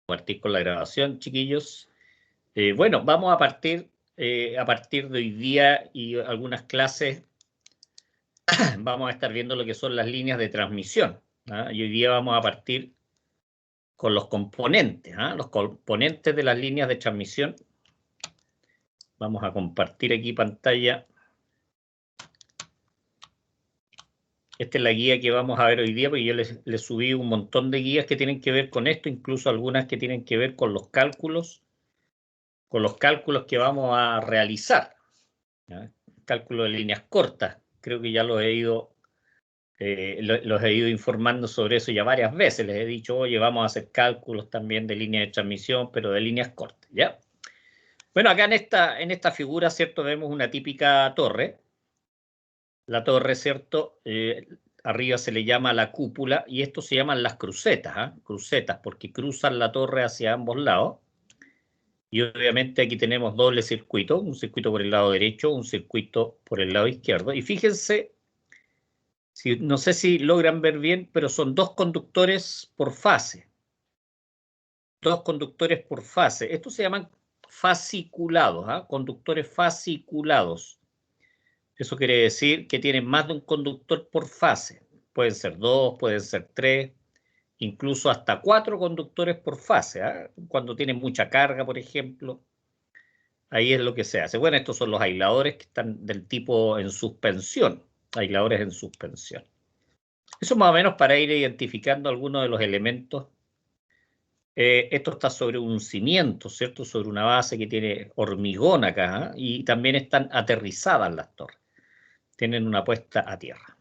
Partir con la grabación, chiquillos. Bueno, vamos a partir de hoy día y algunas clases. Vamos a estar viendo lo que son las líneas de transmisión, ¿ah? Y hoy día vamos a partir con los componentes, ¿ah? Los componentes de las líneas de transmisión. Vamos a compartir aquí pantalla. Esta es la guía que vamos a ver hoy día, porque yo les subí un montón de guías que tienen que ver con esto, incluso algunas que tienen que ver con los cálculos que vamos a realizar, ¿ya? Cálculo de líneas cortas. Creo que ya los he ido informando sobre eso ya varias veces. Les he dicho, oye, vamos a hacer cálculos también de líneas de transmisión, pero de líneas cortas, ¿ya? Bueno, acá en esta figura, ¿cierto? Vemos una típica torre. La torre, ¿cierto? Arriba se le llama la cúpula y esto se llaman las crucetas, ¿ah? Crucetas, porque cruzan la torre hacia ambos lados. Y obviamente aquí tenemos doble circuito, un circuito por el lado derecho, un circuito por el lado izquierdo. Y fíjense, no sé si logran ver bien, pero son dos conductores por fase. Dos conductores por fase. Estos se llaman fasciculados, ¿ah? Conductores fasciculados. Eso quiere decir que tienen más de un conductor por fase. Pueden ser dos, pueden ser tres, incluso hasta 4 conductores por fase, ¿ah? Cuando tienen mucha carga, por ejemplo. Ahí es lo que se hace. Bueno, estos son los aisladores que están del tipo en suspensión. Aisladores en suspensión. Eso más o menos para ir identificando algunos de los elementos. Esto está sobre un cimiento, ¿cierto? Sobre una base que tiene hormigón acá, ¿eh? Y también están aterrizadas las torres. Tienen una puesta a tierra.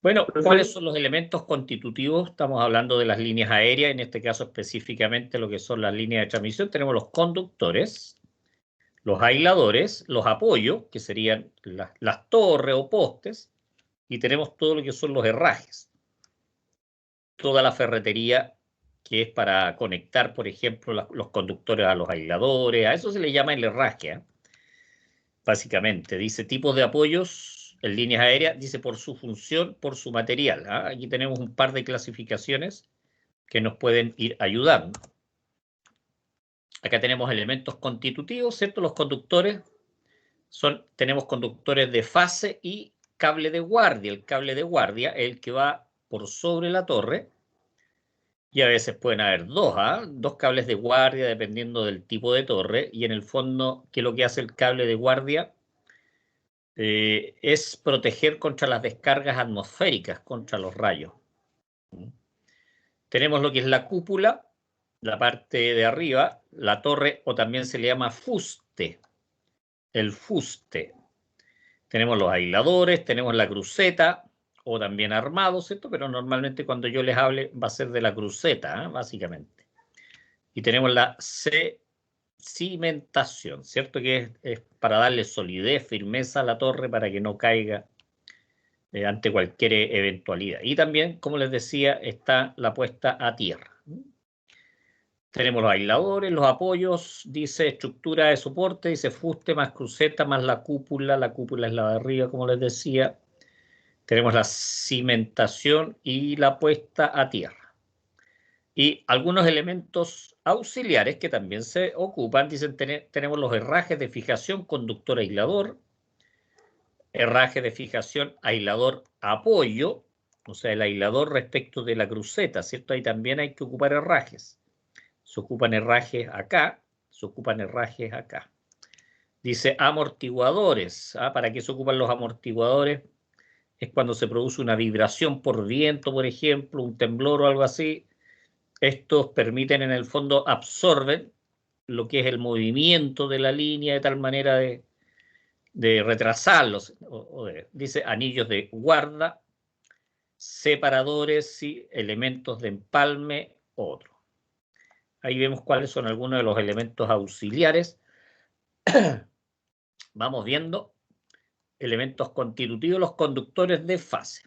Bueno, ¿cuáles son los elementos constitutivos? Estamos hablando de las líneas aéreas, en este caso específicamente lo que son las líneas de transmisión. Tenemos los conductores, los aisladores, los apoyos, que serían las torres o postes, y tenemos todo lo que son los herrajes. Toda la ferretería que es para conectar, por ejemplo, los conductores a los aisladores, a eso se le llama el herraje, ¿eh? Básicamente, dice tipos de apoyos en líneas aéreas, dice por su función, por su material, ¿eh? Aquí tenemos un par de clasificaciones que nos pueden ir ayudando. Acá tenemos elementos constitutivos, ¿cierto? Los conductores tenemos conductores de fase y cable de guardia. El cable de guardia es el que va por sobre la torre. Y a veces pueden haber dos cables de guardia dependiendo del tipo de torre. Y en el fondo, ¿qué es lo que hace el cable de guardia? Es proteger contra las descargas atmosféricas, contra los rayos. Tenemos lo que es la cúpula, la parte de arriba, la torre, o también se le llama fuste. El fuste. Tenemos los aisladores, tenemos la cruceta, o también armados, ¿cierto? Pero normalmente cuando yo les hable va a ser de la cruceta, ¿eh? Básicamente. Y tenemos la cimentación, ¿cierto? Que es para darle solidez, firmeza a la torre para que no caiga ante cualquier eventualidad. Y también, como les decía, está la puesta a tierra. Tenemos los aisladores, los apoyos, dice estructura de soporte, dice fuste más cruceta más la cúpula es la de arriba, como les decía. Tenemos la cimentación y la puesta a tierra. Y algunos elementos auxiliares que también se ocupan, dicen, tenemos los herrajes de fijación, conductor aislador, herraje de fijación, aislador apoyo, o sea, el aislador respecto de la cruceta, ¿cierto? Ahí también hay que ocupar herrajes. Se ocupan herrajes acá, se ocupan herrajes acá. Dice amortiguadores. ¿Para qué se ocupan los amortiguadores? Es cuando se produce una vibración por viento, por ejemplo, un temblor o algo así. Estos permiten, en el fondo, absorben lo que es el movimiento de la línea de tal manera de retrasarlos. Dice anillos de guarda, separadores y elementos de empalme, otro. Ahí vemos cuáles son algunos de los elementos auxiliares. Vamos viendo elementos constitutivos, los conductores de fase.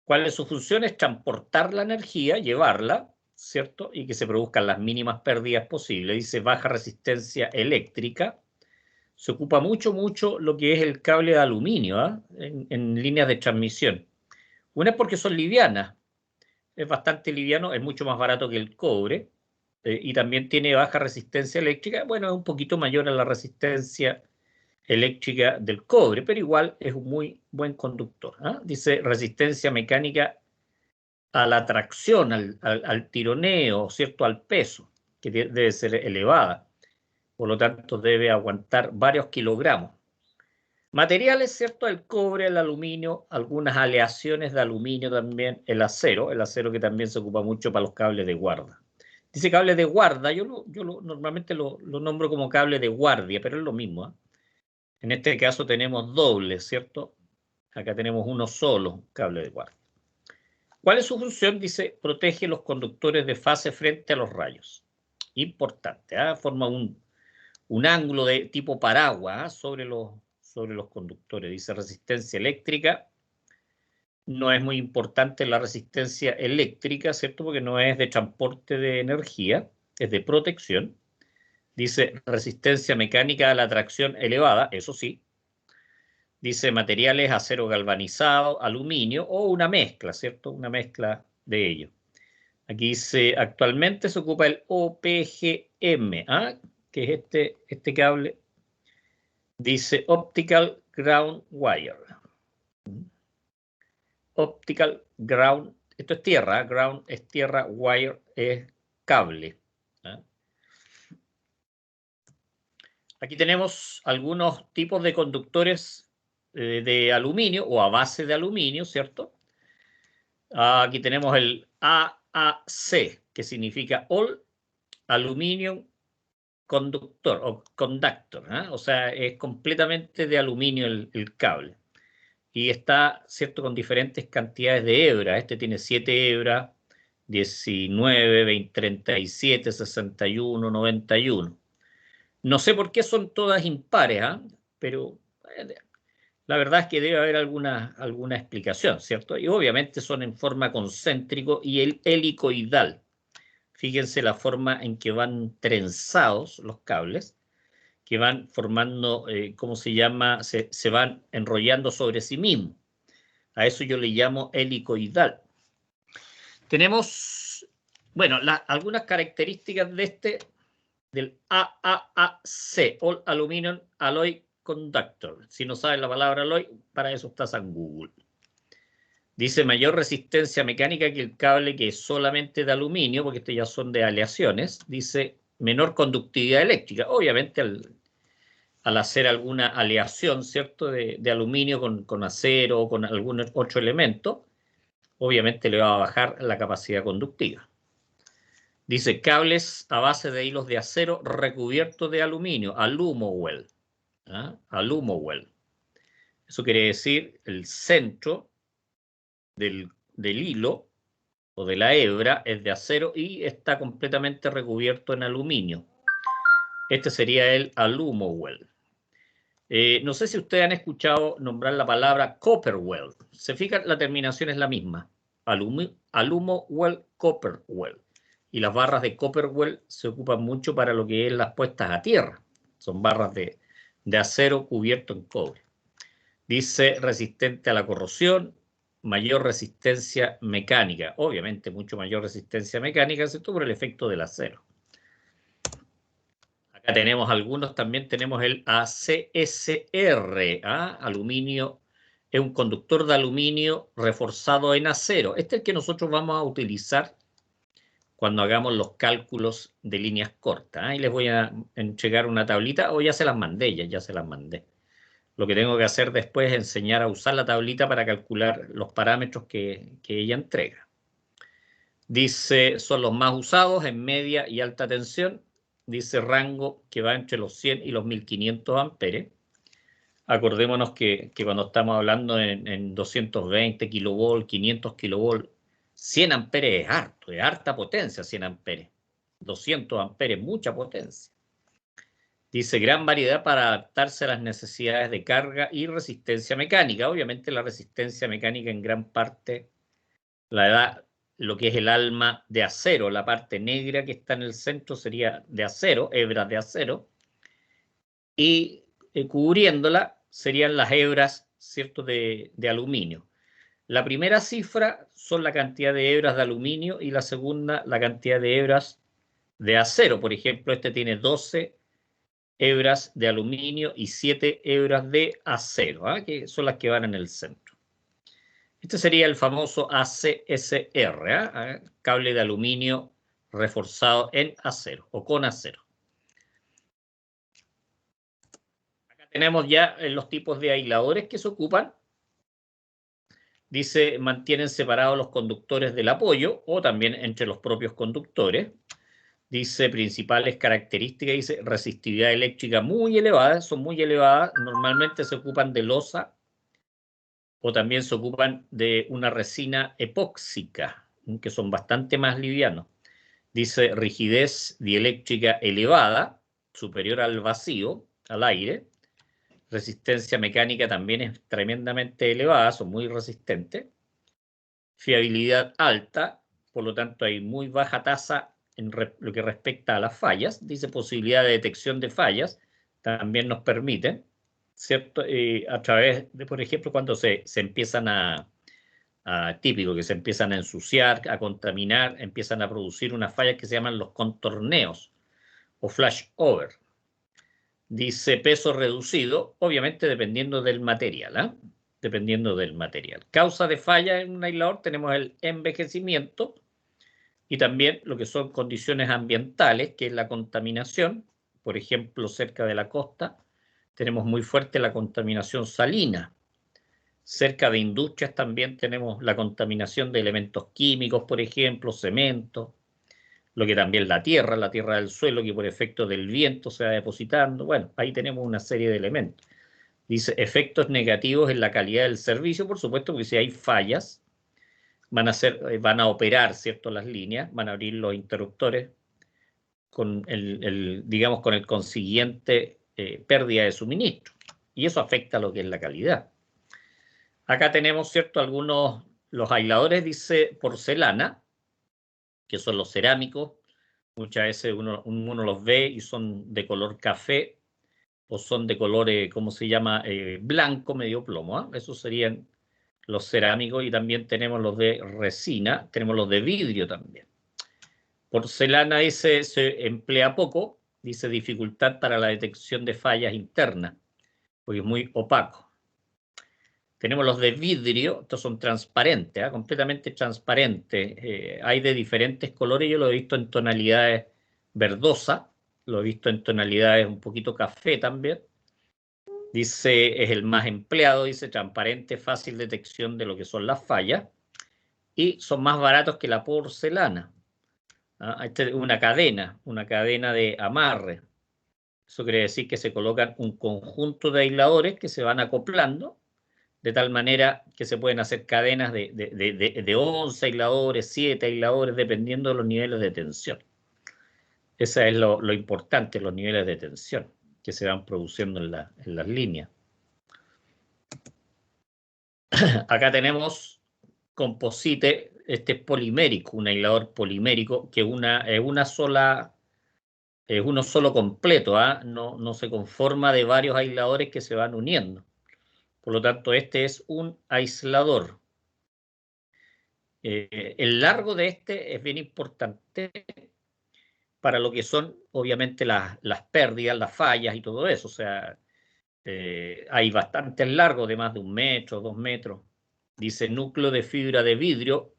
¿Cuál es su función? Es transportar la energía, llevarla, ¿cierto? Y que se produzcan las mínimas pérdidas posibles. Dice baja resistencia eléctrica. Se ocupa mucho lo que es el cable de aluminio, ¿eh? en líneas de transmisión. Una es porque son livianas. es bastante liviano, es mucho más barato que el cobre y también tiene baja resistencia eléctrica. Bueno, es un poquito mayor a la resistencia eléctrica del cobre, pero igual es un muy buen conductor. Dice resistencia mecánica a la tracción, al tironeo, ¿cierto? Al peso, que debe ser elevada. Por lo tanto, debe aguantar varios kilogramos. Materiales, ¿cierto? El cobre, el aluminio, algunas aleaciones de aluminio también, el acero que también se ocupa mucho para los cables de guarda. Dice cable de guarda, yo normalmente lo nombro como cable de guardia, pero es lo mismo. En este caso tenemos doble, ¿cierto? Acá tenemos uno solo, cable de guardia. ¿Cuál es su función? Dice, protege los conductores de fase frente a los rayos. Importante, forma un ángulo de tipo paraguas sobre los conductores. Dice resistencia eléctrica. No es muy importante la resistencia eléctrica, ¿cierto? Porque no es de transporte de energía, es de protección. Dice resistencia mecánica a la tracción elevada, eso sí. Dice materiales acero galvanizado, aluminio o una mezcla, ¿cierto? Una mezcla de ello. Aquí dice, actualmente se ocupa el OPGM, que es este cable. Dice Optical Ground Wire. Optical Ground, esto es tierra, ground es tierra, wire es cable. Aquí tenemos algunos tipos de conductores de aluminio o a base de aluminio, ¿cierto? Aquí tenemos el AAC, que significa All Aluminium Conductor o Conductor, o sea, es completamente de aluminio el cable. Y está, ¿cierto?, con diferentes cantidades de hebras. Este tiene 7 hebras, 19, 20, 37, 61, 91. No sé por qué son todas impares, pero la verdad es que debe haber alguna explicación, ¿cierto? Y obviamente son en forma concéntrico y el helicoidal. Fíjense la forma en que van trenzados los cables, que van formando, ¿cómo se llama? Se van enrollando sobre sí mismos. A eso yo le llamo helicoidal. Tenemos, bueno, algunas características del AAAC, All Aluminum Alloy Conductor. Si no sabes la palabra alloy, para eso estás en Google. Dice mayor resistencia mecánica que el cable que es solamente de aluminio, porque estos ya son de aleaciones. Dice menor conductividad eléctrica. Obviamente al hacer alguna aleación, ¿cierto?, de aluminio con acero o con algún otro elemento, obviamente le va a bajar la capacidad conductiva. Dice cables a base de hilos de acero recubiertos de aluminio, Alumowell. Alumowell. Eso quiere decir el centro del hilo o de la hebra es de acero y está completamente recubierto en aluminio. Este sería el Alumowell. No sé si ustedes han escuchado nombrar la palabra Copperwell. Se fijan, la terminación es la misma. Alumowell, Copperwell. Y las barras de Copperwell se ocupan mucho para lo que es las puestas a tierra. Son barras de acero cubierto en cobre. Dice resistente a la corrosión, mayor resistencia mecánica. Obviamente mucho mayor resistencia mecánica, ¿cierto?, por el efecto del acero. Acá tenemos algunos, también tenemos el ACSR, aluminio, es un conductor de aluminio reforzado en acero. Este es el que nosotros vamos a utilizar cuando hagamos los cálculos de líneas cortas. Y les voy a entregar una tablita, o ya se las mandé, ya se las mandé. Lo que tengo que hacer después es enseñar a usar la tablita para calcular los parámetros que ella entrega. Dice, son los más usados en media y alta tensión. Dice rango que va entre los 100 y los 1500 amperes. Acordémonos que cuando estamos hablando en 220 kilovolt, 500 kilovolt, 100 amperes es harto, es harta potencia 100 amperes. 200 amperes, mucha potencia. Dice gran variedad para adaptarse a las necesidades de carga y resistencia mecánica. Obviamente la resistencia mecánica en gran parte la da lo que es el alma de acero. La parte negra que está en el centro sería de acero, hebras de acero. Y cubriéndola serían las hebras, ¿cierto?, de aluminio. La primera cifra son la cantidad de hebras de aluminio y la segunda la cantidad de hebras de acero. Por ejemplo, este tiene 12 hebras de aluminio y 7 hebras de acero, que son las que van en el centro. Este sería el famoso ACSR, cable de aluminio reforzado en acero o con acero. Acá tenemos ya los tipos de aisladores que se ocupan. Dice, mantienen separados los conductores del apoyo o también entre los propios conductores. Dice, principales características, dice, resistividad eléctrica muy elevada, son muy elevadas, normalmente se ocupan de losa o también se ocupan de una resina epóxica, que son bastante más livianos. Dice, rigidez dieléctrica elevada, superior al vacío, al aire. Resistencia mecánica también es tremendamente elevada, son muy resistentes. Fiabilidad alta, por lo tanto hay muy baja tasa en lo que respecta a las fallas. Dice posibilidad de detección de fallas, también nos permite, ¿cierto? A través de, por ejemplo, cuando se empiezan típico, que se empiezan a ensuciar, a contaminar, empiezan a producir unas fallas que se llaman los contorneos o flashover. Dice peso reducido, obviamente dependiendo del material, dependiendo del material. Causa de falla en un aislador tenemos el envejecimiento y también lo que son condiciones ambientales, que es la contaminación. Por ejemplo, cerca de la costa tenemos muy fuerte la contaminación salina. Cerca de industrias también tenemos la contaminación de elementos químicos, por ejemplo, cemento, lo que también la tierra del suelo, que por efecto del viento se va depositando. Bueno, ahí tenemos una serie de elementos. Dice, efectos negativos en la calidad del servicio, por supuesto, porque si hay fallas, van a operar, ¿cierto?, las líneas, van a abrir los interruptores con digamos, con el consiguiente pérdida de suministro. Y eso afecta a lo que es la calidad. Acá tenemos, ¿cierto?, los aisladores, dice, porcelana, que son los cerámicos. Muchas veces uno los ve y son de color café o son de color, ¿cómo se llama?, blanco, medio plomo. Esos serían los cerámicos, y también tenemos los de resina, tenemos los de vidrio también. Porcelana, dice, se emplea poco, dice, dificultad para la detección de fallas internas, porque es muy opaco. Tenemos los de vidrio, estos son transparentes, completamente transparentes. Hay de diferentes colores, yo lo he visto en tonalidades verdosa, lo he visto en tonalidades un poquito café también. Dice, es el más empleado, dice, transparente, fácil detección de lo que son las fallas, y son más baratos que la porcelana. Esta es una cadena de amarre. Eso quiere decir que se colocan un conjunto de aisladores que se van acoplando, de tal manera que se pueden hacer cadenas de 11 aisladores, 7 aisladores, dependiendo de los niveles de tensión. Ese es lo importante, los niveles de tensión que se van produciendo en las líneas. Acá tenemos composite, este es polimérico, un aislador polimérico, que es uno solo completo, no se conforma de varios aisladores que se van uniendo. Por lo tanto, este es un aislador. El largo de este es bien importante para lo que son, obviamente, las pérdidas, las fallas y todo eso. O sea, hay bastantes largos de más de 1 metro, 2 metros. Dice núcleo de fibra de vidrio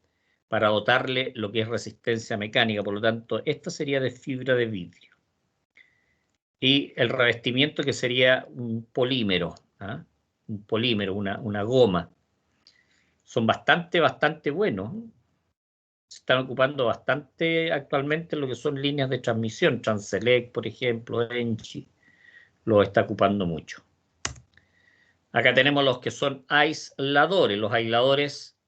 para dotarle lo que es resistencia mecánica. Por lo tanto, esta sería de fibra de vidrio. Y el revestimiento, que sería un polímero, un polímero, una goma. Son bastante buenos. Se están ocupando bastante actualmente lo que son líneas de transmisión. Transelec, por ejemplo, Enchi, lo está ocupando mucho. Acá tenemos los que son aisladores. Los aisladores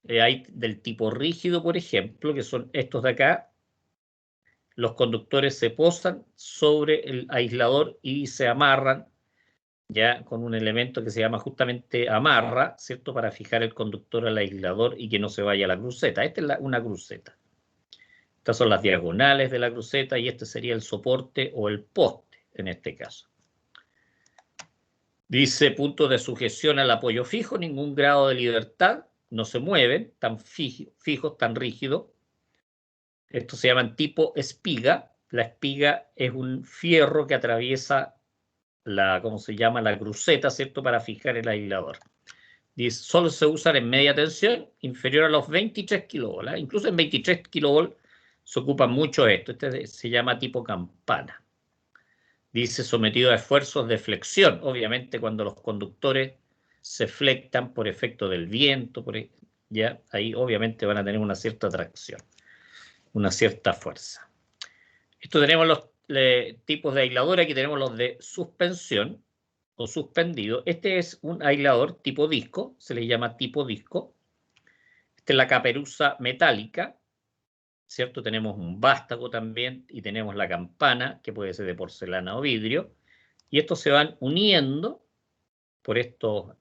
hay del tipo rígido, por ejemplo, que son estos de acá. Los conductores se posan sobre el aislador y se amarran ya con un elemento que se llama justamente amarra, ¿cierto?, para fijar el conductor al aislador y que no se vaya a la cruceta. Esta es una cruceta. Estas son las diagonales de la cruceta y este sería el soporte o el poste en este caso. Dice punto de sujeción al apoyo fijo, ningún grado de libertad, no se mueven, tan fijos, tan rígidos. Estos se llaman tipo espiga. La espiga es un fierro que atraviesa ¿cómo se llama? La cruceta, ¿cierto? Para fijar el aislador. Dice, solo se usan en media tensión, inferior a los 23 kilovolts. Incluso en 23 kilovolts se ocupa mucho esto. Este se llama tipo campana. Dice, sometido a esfuerzos de flexión. Obviamente, cuando los conductores se flectan por efecto del viento, ya ahí obviamente van a tener una cierta tracción, una cierta fuerza. Esto tenemos los tipos de aislador. Aquí tenemos los de suspensión o suspendido. Este es un aislador tipo disco, se le llama tipo disco. Esta es la caperuza metálica, ¿cierto? Tenemos un vástago también y tenemos la campana, que puede ser de porcelana o vidrio. Y estos se van uniendo por estos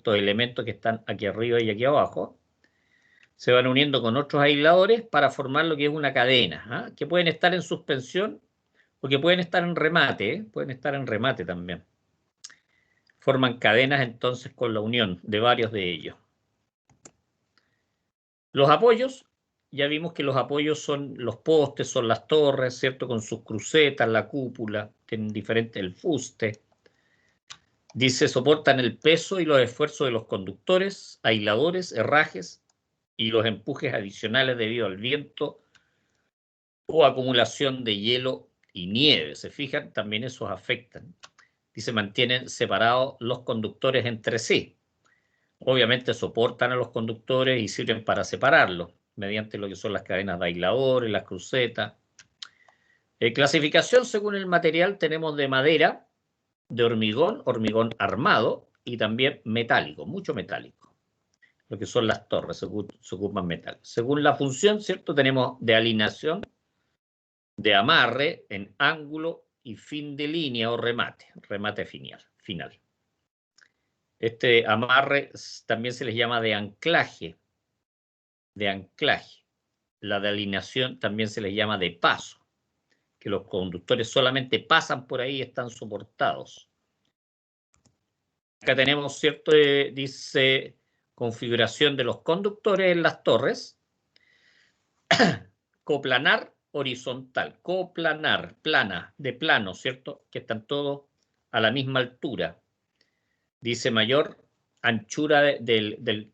elementos que están aquí arriba y aquí abajo. Se van uniendo con otros aisladores para formar lo que es una cadena, que pueden estar en suspensión o que pueden estar en remate, pueden estar en remate también. Forman cadenas entonces con la unión de varios de ellos. Los apoyos, ya vimos que los apoyos son los postes, son las torres, ¿cierto? Con sus crucetas, la cúpula, tienen diferente el fuste. Dice, soportan el peso y los esfuerzos de los conductores, aisladores, herrajes y los empujes adicionales debido al viento o acumulación de hielo y nieve. ¿Se fijan? También esos afectan. Dice, mantienen separados los conductores entre sí. Obviamente soportan a los conductores y sirven para separarlos mediante lo que son las cadenas de aisladores, las crucetas. Clasificación según el material tenemos de madera, de hormigón, hormigón armado y también metálico, mucho metálico. Lo que son las torres, se ocupan metal. Según la función, ¿cierto? Tenemos de alineación, de amarre, en ángulo y fin de línea o remate final. Este amarre también se les llama de anclaje. La de alineación también se les llama de paso, que los conductores solamente pasan por ahí y están soportados. Acá tenemos, ¿cierto? Dice configuración de los conductores en las torres. Coplanar horizontal, coplanar, de plano, ¿cierto? Que están todos a la misma altura. Dice mayor anchura del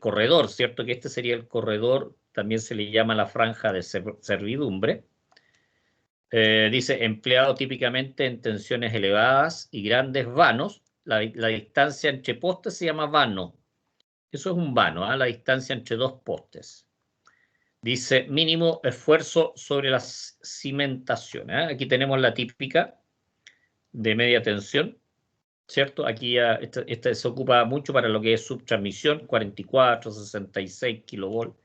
corredor, ¿cierto? Que este sería el corredor, también se le llama la franja de servidumbre. Dice empleado típicamente en tensiones elevadas y grandes vanos. La distancia entre postes se llama vano. Eso es un vano, la distancia entre dos postes. Dice mínimo esfuerzo sobre la cimentación. Aquí tenemos la típica de media tensión, ¿cierto? Aquí esta se ocupa mucho para lo que es subtransmisión, 44, 66 kilovolts.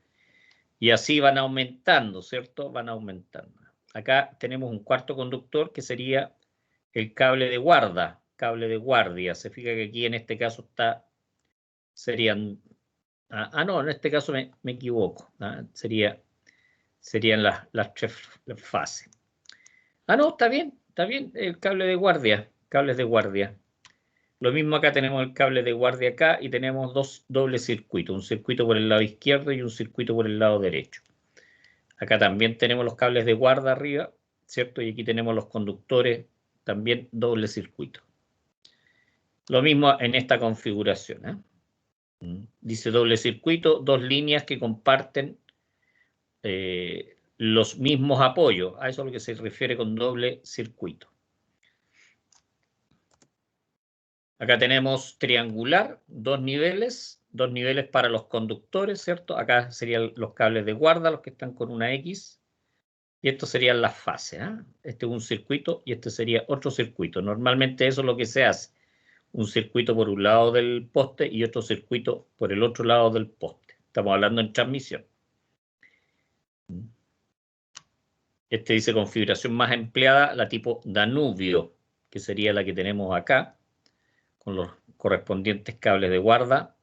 Y así van aumentando, ¿cierto? Van aumentando. Acá tenemos un cuarto conductor que sería el cable de guardia. Se fija que aquí en este caso serían... no, en este caso me equivoco. Serían las tres fases. No, está bien, el cable de guardia, cables de guardia. Lo mismo acá tenemos el cable de guardia acá y tenemos dos dobles circuitos, un circuito por el lado izquierdo y un circuito por el lado derecho. Acá también tenemos los cables de guarda arriba, ¿cierto? Y aquí tenemos los conductores, también doble circuito. Lo mismo en esta configuración. Dice doble circuito, dos líneas que comparten los mismos apoyos. A eso es lo que se refiere con doble circuito. Acá tenemos triangular, dos niveles para los conductores, ¿cierto? Acá serían los cables de guarda, los que están con una X. Y estos serían las fases. Este es un circuito y este sería otro circuito. Normalmente eso es lo que se hace. Un circuito por un lado del poste y otro circuito por el otro lado del poste. Estamos hablando en transmisión. Este dice configuración más empleada, la tipo Danubio, que sería la que tenemos acá, con los correspondientes cables de guarda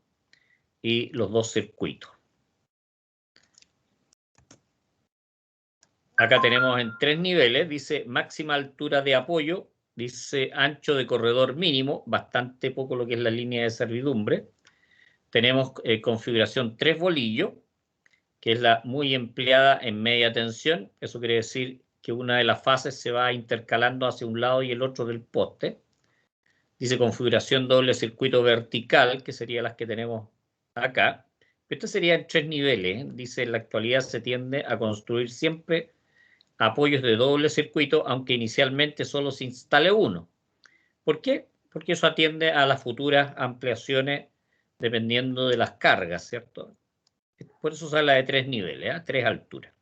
y los dos circuitos. Acá tenemos en 3 niveles, dice máxima altura de apoyo, dice ancho de corredor mínimo, bastante poco lo que es la línea de servidumbre. Tenemos configuración 3 bolillos, que es la muy empleada en media tensión. Eso quiere decir que una de las fases se va intercalando hacia un lado y el otro del poste. Dice configuración doble circuito vertical, que serían las que tenemos acá. Esto sería en 3 niveles. Dice, en la actualidad se tiende a construir siempre apoyos de doble circuito, aunque inicialmente solo se instale uno. ¿Por qué? Porque eso atiende a las futuras ampliaciones dependiendo de las cargas, ¿cierto? Por eso se habla de 3 niveles, ¿eh? 3 alturas.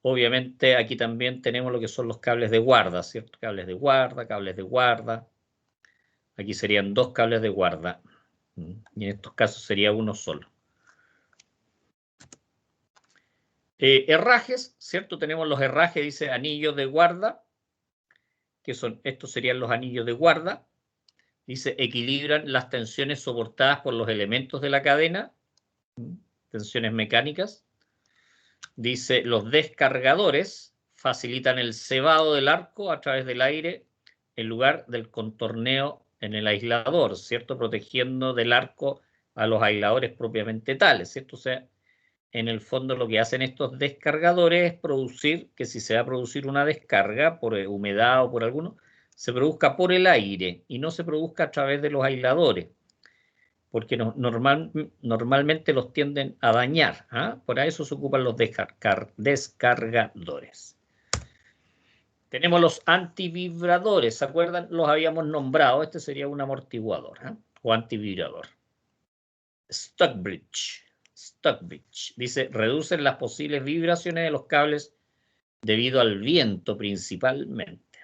Obviamente aquí también tenemos lo que son los cables de guarda, ¿cierto? Cables de guarda, cables de guarda. Aquí serían 2 cables de guarda. Y en estos casos sería uno solo. Herrajes, ¿cierto? Tenemos los herrajes, dice anillos de guarda, que son, estos serían los anillos de guarda. Dice, equilibran las tensiones soportadas por los elementos de la cadena, tensiones mecánicas. Dice, los descargadores facilitan el cebado del arco a través del aire en lugar del contorneo en el aislador, ¿cierto? Protegiendo del arco a los aisladores propiamente tales, ¿cierto? O sea, en el fondo lo que hacen estos descargadores es producir, que si se va a producir una descarga por humedad o por alguno, se produzca por el aire y no se produzca a través de los aisladores, porque normalmente los tienden a dañar. Por eso se ocupan los descargadores. Tenemos los antivibradores, ¿se acuerdan? Los habíamos nombrado, este sería un amortiguador o antivibrador. Stockbridge, dice, reducen las posibles vibraciones de los cables debido al viento principalmente,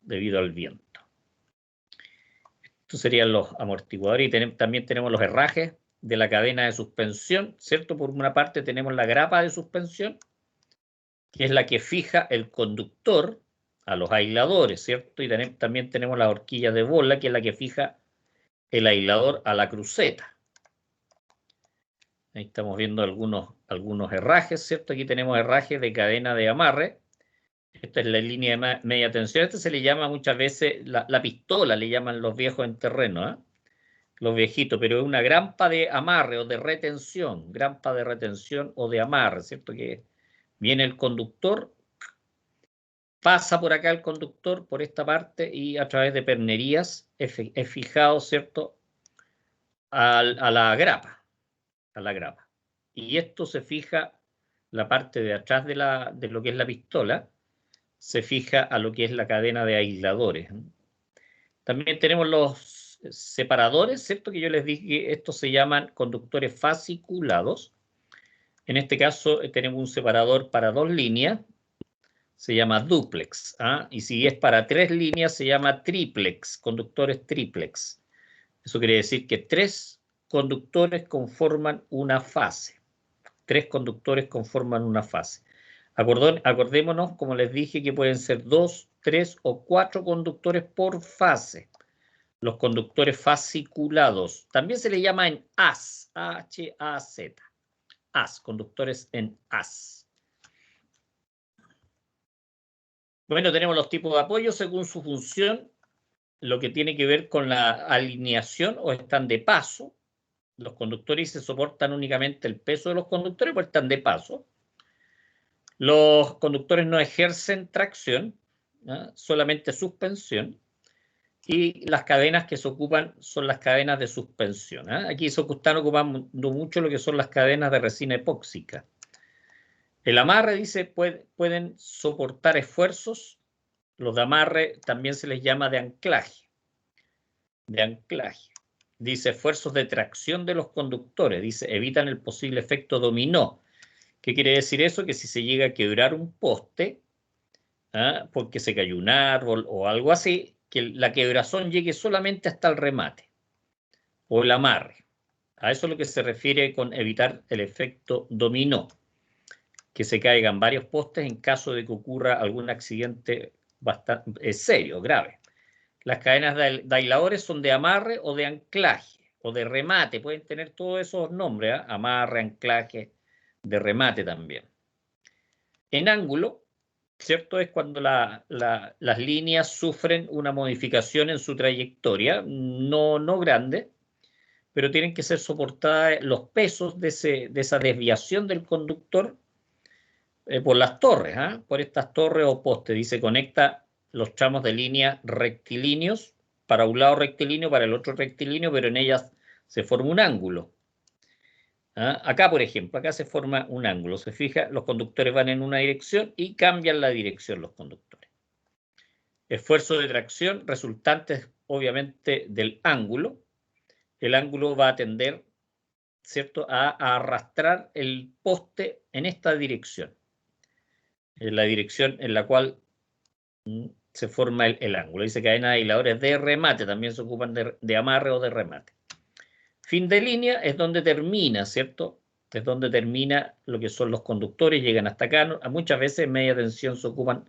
debido al viento. Estos serían los amortiguadores y también tenemos los herrajes de la cadena de suspensión, ¿cierto? Por una parte tenemos la grapa de suspensión, que es la que fija el conductor a los aisladores, ¿cierto? Y también tenemos la horquilla de bola, que es la que fija el aislador a la cruceta. Ahí estamos viendo algunos herrajes, ¿cierto? Aquí tenemos herrajes de cadena de amarre. Esta es la línea de media tensión. Este se le llama muchas veces la pistola, le llaman los viejos en terreno, los viejitos, pero es una grampa de amarre o de retención, grampa de retención o de amarre, ¿cierto? Que viene el conductor, pasa por acá el conductor, por esta parte, y a través de pernerías es fijado, ¿cierto? A la grapa. Y esto se fija, la parte de atrás de lo que es la pistola, se fija a lo que es la cadena de aisladores. También tenemos los separadores, ¿cierto? Que yo les dije que estos se llaman conductores fasciculados. En este caso tenemos un separador para 2 líneas, se llama duplex. Y si es para 3 líneas, se llama triplex, conductores triplex. Eso quiere decir que 3 conductores conforman una fase. 3 conductores conforman una fase. Acordémonos, como les dije, que pueden ser 2, 3 o 4 conductores por fase. Los conductores fasciculados. También se le llama en haz, H-A-Z. Haz, conductores en haz. Bueno, tenemos los tipos de apoyo según su función, lo que tiene que ver con la alineación o están de paso. Los conductores se soportan únicamente el peso de los conductores, pues están de paso. Los conductores no ejercen tracción, solamente suspensión. Y las cadenas que se ocupan son las cadenas de suspensión. Aquí se están ocupando mucho lo que son las cadenas de resina epóxica. El amarre, dice, pueden soportar esfuerzos. Los de amarre también se les llama de anclaje. Dice, esfuerzos de tracción de los conductores. Dice, evitan el posible efecto dominó. ¿Qué quiere decir eso? Que si se llega a quebrar un poste, porque se cayó un árbol o algo así, que la quebrazón llegue solamente hasta el remate o el amarre. A eso es lo que se refiere con evitar el efecto dominó, que se caigan varios postes en caso de que ocurra algún accidente bastante serio, grave. Las cadenas de aisladores son de amarre o de anclaje o de remate, pueden tener todos esos nombres, amarre, anclaje, de remate también. En ángulo, ¿cierto? Es cuando las líneas sufren una modificación en su trayectoria, no grande, pero tienen que ser soportadas los pesos de esa desviación del conductor por las torres, por estas torres o postes. Dice, conecta los tramos de línea rectilíneos, para un lado rectilíneo, para el otro rectilíneo, pero en ellas se forma un ángulo. Acá, por ejemplo, acá se forma un ángulo. Se fija, los conductores van en una dirección y cambian la dirección los conductores. Esfuerzo de tracción resultantes, obviamente, del ángulo. El ángulo va a tender, ¿cierto?, a arrastrar el poste en esta dirección. En la dirección en la cual se forma el ángulo. Dice cadena de aisladores de remate, también se ocupan de amarre o de remate. Fin de línea es donde termina, ¿cierto? Es donde termina lo que son los conductores, llegan hasta acá. Muchas veces en media tensión se ocupan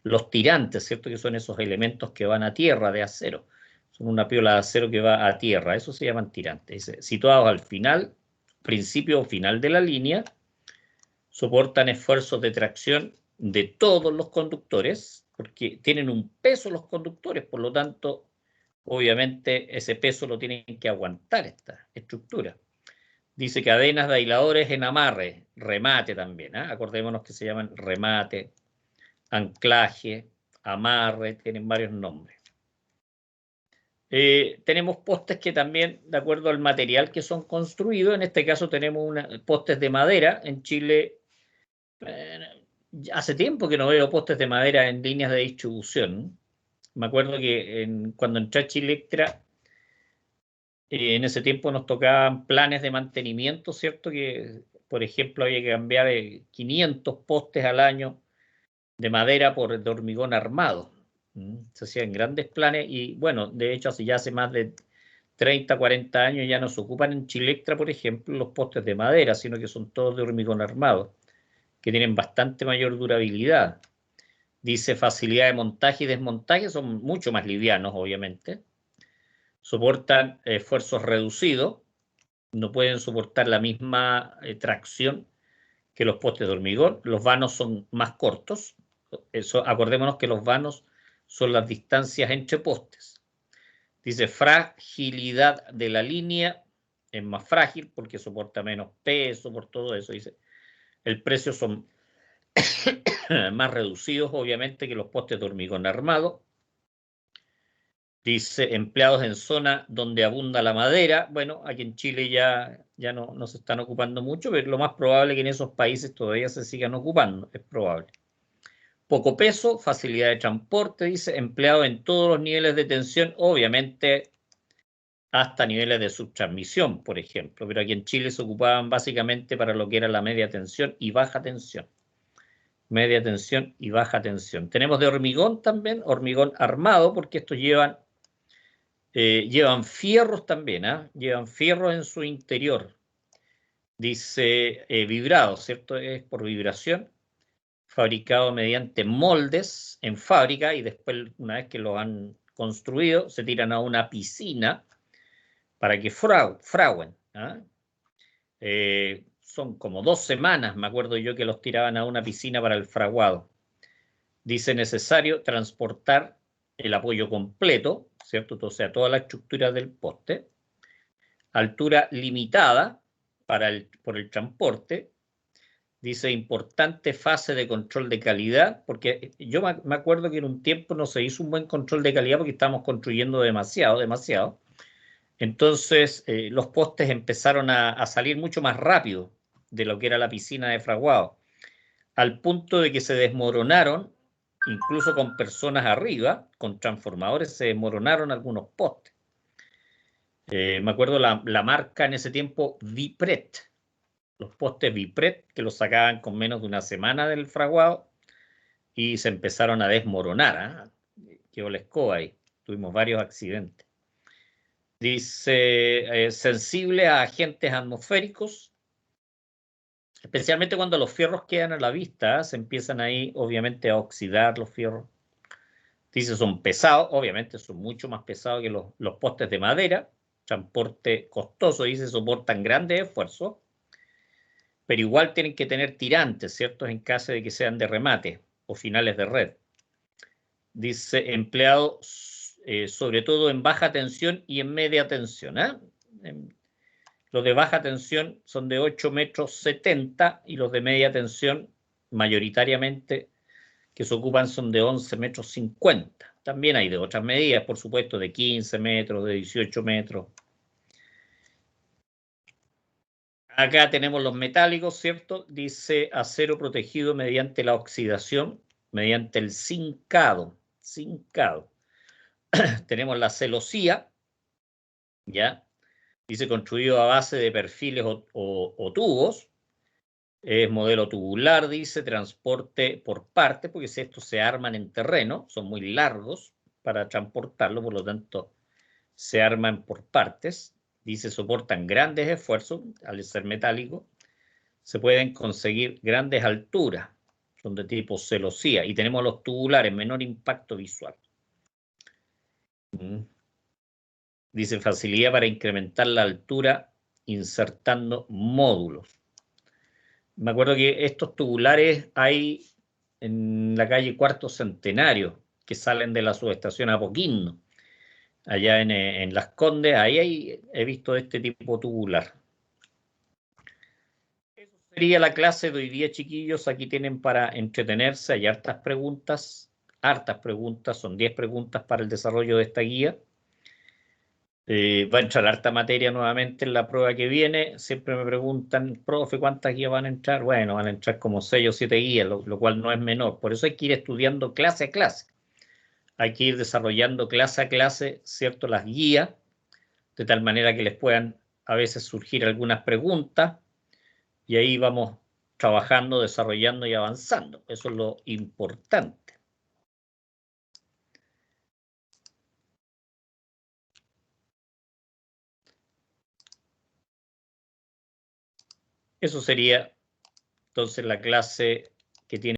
los tirantes, ¿cierto? Que son esos elementos que van a tierra de acero. Son una piola de acero que va a tierra. Eso se llaman tirantes. Dice, situados al final, principio o final de la línea, soportan esfuerzos de tracción de todos los conductores, porque tienen un peso los conductores, por lo tanto, obviamente ese peso lo tienen que aguantar esta estructura. Dice cadenas de aisladores en amarre, remate también, acordémonos que se llaman remate, anclaje, amarre, tienen varios nombres. Tenemos postes que también, de acuerdo al material que son construidos, en este caso tenemos postes de madera. En Chile, hace tiempo que no veo postes de madera en líneas de distribución. Me acuerdo que cuando entré a Chilectra, en ese tiempo nos tocaban planes de mantenimiento, ¿cierto? Que, por ejemplo, había que cambiar 500 postes al año de madera de hormigón armado. Se hacían grandes planes y, bueno, de hecho, hace más de 30, 40 años ya no se ocupan en Chilectra, por ejemplo, los postes de madera, sino que son todos de hormigón armado, que tienen bastante mayor durabilidad. Dice facilidad de montaje y desmontaje, son mucho más livianos, obviamente. Soportan esfuerzos reducidos, no pueden soportar la misma tracción que los postes de hormigón. Los vanos son más cortos. Acordémonos que los vanos son las distancias entre postes. Dice fragilidad de la línea, es más frágil porque soporta menos peso, por todo eso. Dice, el precio son más reducidos, obviamente, que los postes de hormigón armado. Dice, empleados en zona donde abunda la madera. Bueno, aquí en Chile ya no se están ocupando mucho, pero lo más probable es que en esos países todavía se sigan ocupando, es probable. Poco peso, facilidad de transporte, dice, empleado en todos los niveles de tensión, obviamente hasta niveles de subtransmisión, por ejemplo, pero aquí en Chile se ocupaban básicamente para lo que era la media tensión y baja tensión. Media tensión y baja tensión. Tenemos de hormigón también, hormigón armado, porque estos llevan fierros también, llevan fierros en su interior. Dice vibrado, ¿cierto? Es por vibración. Fabricado mediante moldes en fábrica y después, una vez que lo han construido, se tiran a una piscina para que fraguen. Son como 2 semanas, me acuerdo yo, que los tiraban a una piscina para el fraguado. Dice necesario transportar el apoyo completo, ¿cierto? O sea, toda la estructura del poste. Altura limitada por el transporte. Dice importante fase de control de calidad, porque yo me acuerdo que en un tiempo no se hizo un buen control de calidad porque estábamos construyendo demasiado. Entonces los postes empezaron a salir mucho más rápido de lo que era la piscina de fraguado, al punto de que se desmoronaron, incluso con personas arriba, con transformadores, se desmoronaron algunos postes. Me acuerdo la marca en ese tiempo, Vipret. Los postes Vipret, que los sacaban con menos de una semana del fraguado y se empezaron a desmoronar. Quedó la escoba ahí. Tuvimos varios accidentes. Dice, sensible a agentes atmosféricos, especialmente cuando los fierros quedan a la vista, se empiezan ahí, obviamente, a oxidar los fierros. Dice, son pesados, obviamente son mucho más pesados que los postes de madera. Transporte costoso, dice, soportan grandes esfuerzos, pero igual tienen que tener tirantes, ¿cierto? En caso de que sean de remate o finales de red. Dice, empleado sobre todo en baja tensión y en media tensión. Los de baja tensión son de 8,70 metros y los de media tensión, mayoritariamente, que se ocupan son de 11,50 metros. También hay de otras medidas, por supuesto, de 15 metros, de 18 metros. Acá tenemos los metálicos, ¿cierto? Dice acero protegido mediante la oxidación, mediante el zincado. Zincado. Tenemos la celosía, ¿ya? Dice construido a base de perfiles o tubos. Es modelo tubular, dice, transporte por partes, porque si estos se arman en terreno, son muy largos para transportarlo, por lo tanto, se arman por partes. Dice, soportan grandes esfuerzos al ser metálico. Se pueden conseguir grandes alturas, son de tipo celosía. Y tenemos los tubulares, menor impacto visual. Dice, facilidad para incrementar la altura insertando módulos. Me acuerdo que estos tubulares hay en la calle Cuarto Centenario, que salen de la subestación Apoquindo, allá en Las Condes. Ahí he visto este tipo tubular. Eso sería la clase de hoy día, chiquillos. Aquí tienen para entretenerse. Hay hartas preguntas, son 10 preguntas para el desarrollo de esta guía. Va a entrar harta materia nuevamente en la prueba que viene. Siempre me preguntan, profe, ¿cuántas guías van a entrar? Bueno, van a entrar como 6 o 7 guías, lo cual no es menor. Por eso hay que ir estudiando clase a clase. Hay que ir desarrollando clase a clase, ¿cierto?, las guías, de tal manera que les puedan a veces surgir algunas preguntas y ahí vamos trabajando, desarrollando y avanzando. Eso es lo importante. Eso sería entonces la clase que tiene